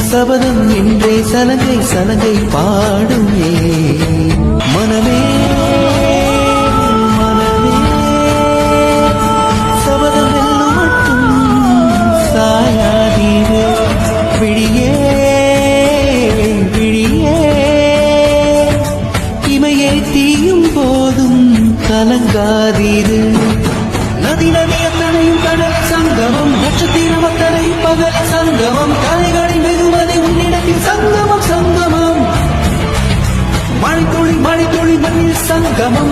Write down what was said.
சபதம் என்றே சலங்கை சலங்கை பாடுமே மனமே மனமே சபதம் வெல்லும் மட்டும் சாயாதீரு விழியே விழியே இமையை தீயும் போதும் கலங்காதீரு நதி நதி அத்தனையும் கடல் சங்கமம் நட்சத்திரம் அத்தனை பகல் சங்கமம் கலைகளை மெதுவதை உன்னிடத்தில் சங்கமம் சங்கமம் மழை துளி மண்ணில் சங்கமம்